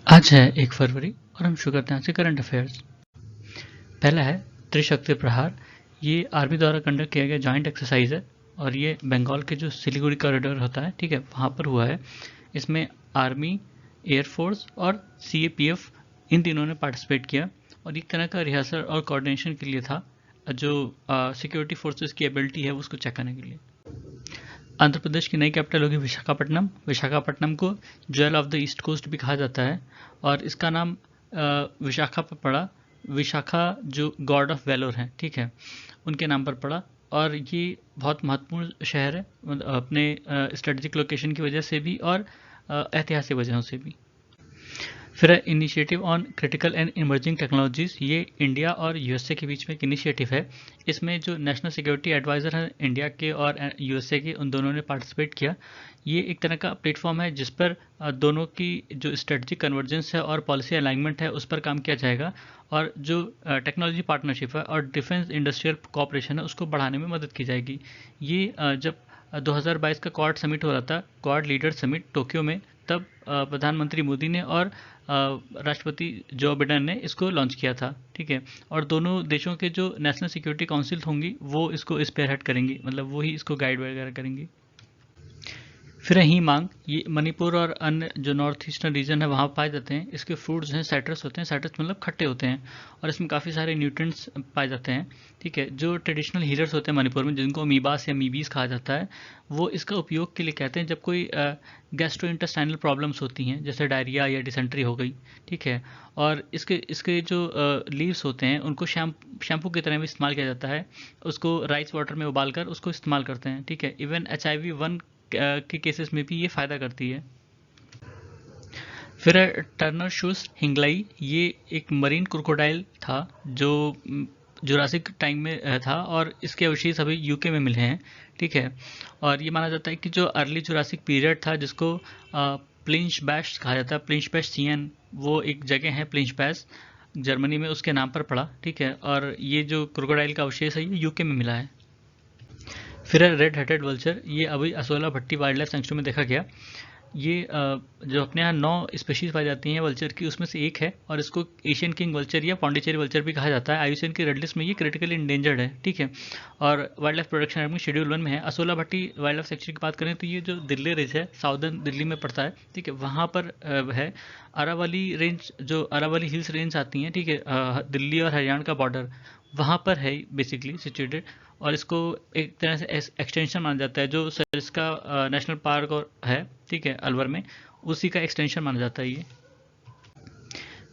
आज है 1 फरवरी और हम शुरू करते हैं आज से करंट अफेयर्स। पहला है त्रिशक्ति प्रहार। ये आर्मी द्वारा कंडक्ट किया गया जॉइंट एक्सरसाइज है और ये बंगाल के जो सिलीगुड़ी कॉरिडोर होता है, ठीक है, वहाँ पर हुआ है। इसमें आर्मी, एयरफोर्स और सीएपीएफ इन तीनों ने पार्टिसिपेट किया और एक तरह का रिहर्सल और कोऑर्डिनेशन के लिए था, जो सिक्योरिटी फोर्सेस की एबिलिटी है उसको चेक करने के लिए। आंध्र प्रदेश की नई कैपिटल होगी विशाखापट्टनम। विशाखापट्टनम को jewel of the east coast भी कहा जाता है और इसका नाम विशाखा पर पड़ा। विशाखा जो गॉड ऑफ वेलोर हैं, ठीक है, उनके नाम पर पड़ा और ये बहुत महत्वपूर्ण शहर है, अपने स्ट्रेटेजिक लोकेशन की वजह से भी और ऐतिहासिक वजहों से भी। फिर initiative on critical and emerging technologies. ये इंडिया और यूएसए के बीच में एक इनिशिएटिव है। इसमें जो नेशनल सिक्योरिटी एडवाइज़र हैं इंडिया के और यूएसए के, उन दोनों ने पार्टिसिपेट किया। ये एक तरह का प्लेटफॉर्म है जिस पर दोनों की जो स्ट्रेटजिक कन्वर्जेंस है और पॉलिसी अलाइनमेंट है उस पर काम किया जाएगा और जो टेक्नोलॉजी पार्टनरशिप है और डिफेंस इंडस्ट्रियल कोऑपरेशन है उसको बढ़ाने में मदद की जाएगी। ये जब 2022 का क्वाड समिट हो रहा था, क्वाड लीडर समिट टोक्यो में, तब प्रधानमंत्री मोदी ने और राष्ट्रपति जो बिडेन ने इसको लॉन्च किया था, ठीक है। और दोनों देशों के जो नेशनल सिक्योरिटी काउंसिल होंगी वो इसको स्पेयरहेड करेंगी, मतलब वो ही इसको गाइड वगैरह करेंगी। फिर है हीमांग। ये मणिपुर और अन्य जो नॉर्थ ईस्टर्न रीजन है वहाँ पाए जाते हैं। इसके फ्रूट्स हैं साइट्रस होते हैं। साइट्रस मतलब खट्टे होते हैं और इसमें काफ़ी सारे न्यूट्रिएंट्स पाए जाते हैं, ठीक है। जो ट्रेडिशनल हीलर्स होते हैं मणिपुर में, जिनको अमीबास या मीबीज कहा जाता है, वो इसका उपयोग के लिए कहते हैं जब कोई गैस्ट्रो इंटेस्टाइनल प्रॉब्लम्स होती हैं, जैसे डायरिया या डिसेंट्री हो गई, ठीक है। और इसके इसके जो लीव्स होते हैं उनको शैम्पू की तरह भी इस्तेमाल किया जाता है। उसको राइस वाटर में उबालकर उसको इस्तेमाल करते हैं, ठीक है। इवन HIV-1 के केसेस में भी ये फ़ायदा करती है। फिर टर्नर शूस हिंगलाई। ये एक मरीन क्रोकोडाइल था जो जुरासिक टाइम में था और इसके अवशेष अभी यूके में मिले हैं, ठीक है। और ये माना जाता है कि जो अर्ली जुरासिक पीरियड था जिसको प्लिंच बैश कहा जाता है, प्लिंच बैश सीएन, वो एक जगह है प्लिंच बैश जर्मनी में, उसके नाम पर पड़ा, ठीक है। और ये जो क्रोकोडाइल का अवशेष है ये यूके में मिला है। फिर है रेड हेडेड वल्चर। ये अभी असोला भट्टी वाइल्ड लाइफ सेंचुरी में देखा गया। ये जो अपने यहाँ 9 स्पीशीज पाई जाती हैं वल्चर की, उसमें से एक है और इसको एशियन किंग वल्चर या पौंडीचेरी वल्चर भी कहा जाता है। आईयूसीएन की रेड लिस्ट में ये क्रिटिकली इंडेंजर्ड है, ठीक है। और वाइल्ड लाइफ प्रोटेक्शन एक्ट में शेड्यूल 1 में है। असोला भट्टी वाइल्ड लाइफ सेंचुरी की बात करें तो ये जो दिल्ली रेंज है, साउदर्न दिल्ली में पड़ता है, ठीक है, वहाँ पर है। अरावली रेंज, जो अरावली हिल्स रेंज आती हैं, ठीक है, दिल्ली और हरियाणा का बॉर्डर वहाँ पर है बेसिकली सिचुएटेड। और इसको एक तरह से एक्सटेंशन माना जाता है, जो सरिस्का नेशनल पार्क और है, ठीक है, अलवर में, उसी का एक्सटेंशन माना जाता है ये।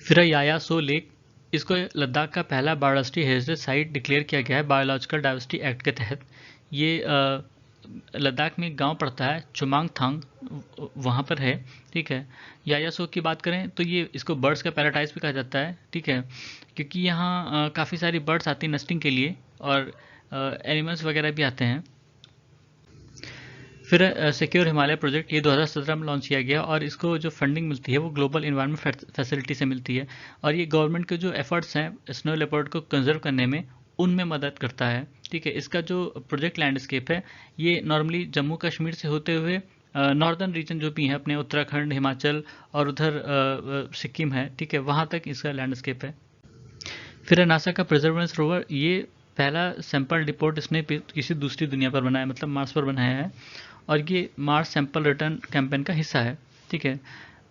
फिर याया सो लेक। इसको लद्दाख का पहला बायोडायवर्सिटी हेरिटेज साइट डिक्लेयर किया गया है बायोलॉजिकल डाइवर्सिटी एक्ट के तहत। ये लद्दाख में एक गांव पड़ता है चुमांगथांग, वहाँ पर है, ठीक है। याया सो की बात करें तो ये इसको बर्ड्स का पैराडाइज भी कहा जाता है, ठीक है, क्योंकि यहाँ काफ़ी सारी बर्ड्स आती हैं नेस्टिंग के लिए और एनिमल्स वगैरह भी आते हैं। फिर सिक्योर हिमालय प्रोजेक्ट, ये 2017 में लॉन्च किया गया और इसको जो फंडिंग मिलती है वो ग्लोबल इन्वायरमेंट फैसिलिटी से मिलती है और ये गवर्नमेंट के जो एफर्ट्स हैं स्नो लेपर्ड को कंजर्व करने में, उनमें मदद करता है, ठीक है। इसका जो प्रोजेक्ट लैंडस्केप है ये नॉर्मली जम्मू कश्मीर से होते हुए नॉर्दर्न रीजन जो भी है अपने उत्तराखंड, हिमाचल और उधर सिक्किम है, ठीक है, वहाँ तक इसका लैंडस्केप है। फिर नासा का परसेवरेंस रोवर, ये पहला सैंपल डिपोर्ट इसने किसी दूसरी दुनिया पर बनाया, मतलब मार्स पर बनाया है और ये मार्स सैंपल रिटर्न कैंपेन का हिस्सा है, ठीक है।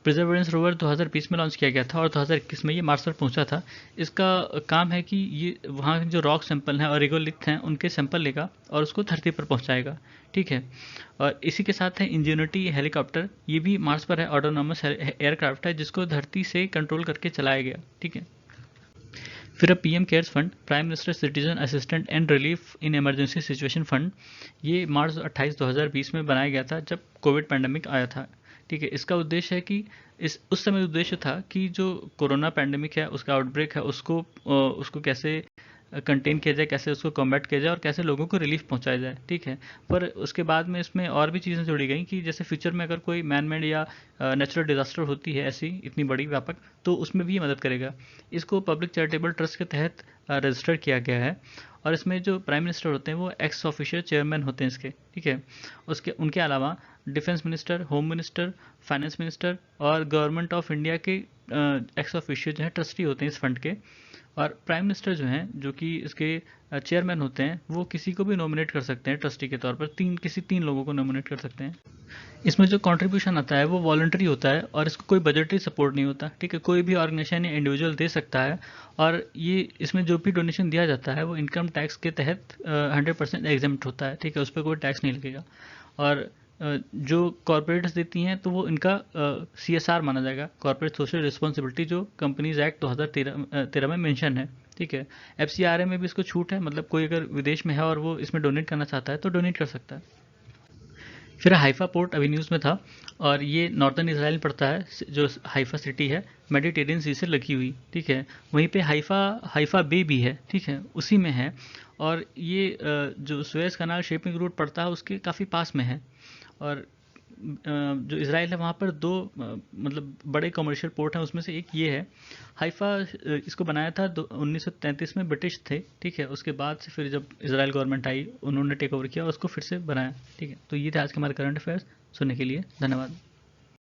परसेवरेंस रोवर 2020 में लॉन्च किया गया था और 2021 में ये मार्स पर पहुंचा था। इसका काम है कि ये वहाँ जो रॉक सैंपल हैं और रिगोलिथ हैं उनके सैंपल लेगा और उसको धरती पर पहुंचाएगा, ठीक है। और इसी के साथ है इंजेन्युटी हेलीकॉप्टर। ये भी मार्स पर है, ऑटोनॉमस एयरक्राफ्ट है जिसको धरती से कंट्रोल करके चलाया गया, ठीक है। फिर PM cares fund, prime minister citizen assistant and relief in emergency situation fund, ये मार्च 28 2020 में बनाया गया था जब कोविड पैंडेमिक आया था, ठीक है। इसका उद्देश्य है कि उस समय उद्देश्य था कि जो कोरोना पैंडेमिक है उसका आउटब्रेक है उसको कैसे कंटेन किया जाए, कैसे उसको कॉम्बैट किया जाए और कैसे लोगों को रिलीफ पहुंचाया जाए, ठीक है। पर उसके बाद में इसमें और भी चीज़ें जोड़ी गई कि जैसे फ्यूचर में अगर कोई मैन मेड या नेचुरल डिजास्टर होती है ऐसी इतनी बड़ी व्यापक, तो उसमें भी ये मदद करेगा। इसको पब्लिक चैरिटेबल ट्रस्ट के तहत रजिस्टर किया गया है और इसमें जो प्राइम मिनिस्टर होते हैं वो एक्स ऑफिशियल चेयरमैन होते हैं इसके, ठीक है। उनके अलावा defence minister, home minister, finance minister और गवर्नमेंट ऑफ इंडिया के एक्स ऑफिशियल जो है ट्रस्टी होते हैं इस फंड के। और प्राइम मिनिस्टर जो हैं, जो कि इसके चेयरमैन होते हैं, वो किसी को भी नॉमिनेट कर सकते हैं ट्रस्टी के तौर पर, किसी तीन लोगों को नॉमिनेट कर सकते हैं। इसमें जो कंट्रीब्यूशन आता है वो वॉलंटरी होता है और इसको कोई बजटरी सपोर्ट नहीं होता, ठीक है। कोई भी ऑर्गेनाइजेशन या इंडिविजुअल दे सकता है और ये इसमें जो भी डोनेशन दिया जाता है वो इनकम टैक्स के तहत 100% एग्जेम्प्ट होता है, ठीक है। उस पर कोई टैक्स नहीं लगेगा। और जो कॉरपोरेट्स देती हैं तो वो इनका CSR माना जाएगा, कॉरपोरेट सोशल रिस्पॉन्सिबिलिटी, जो कंपनीज एक्ट 2013 में मेंशन है, ठीक है। FCRA में भी इसको छूट है, मतलब कोई अगर विदेश में है और वो इसमें डोनेट करना चाहता है तो डोनेट कर सकता है। फिर हाइफा पोर्ट अभी न्यूज़ में था, और ये नॉर्दर्न इसराइल में पड़ता है। जो हाइफा सिटी है मेडिटेरियन सी से लगी हुई, ठीक है। वहीं पे हाइफा बे भी है, ठीक है, उसी में है। और ये जो सुएज कनाल शिपिंग रूट पड़ता है उसके काफ़ी पास में है। और जो इसराइल है वहाँ पर दो मतलब बड़े कमर्शियल पोर्ट हैं, उसमें से एक ये है हाइफा। इसको बनाया था 1933 में ब्रिटिश थे, ठीक है। उसके बाद से फिर जब इसराइल गवर्नमेंट आई उन्होंने टेक ओवर किया और उसको फिर से बनाया, ठीक है। तो ये थे आज के हमारे करंट अफेयर्स। सुनने के लिए धन्यवाद।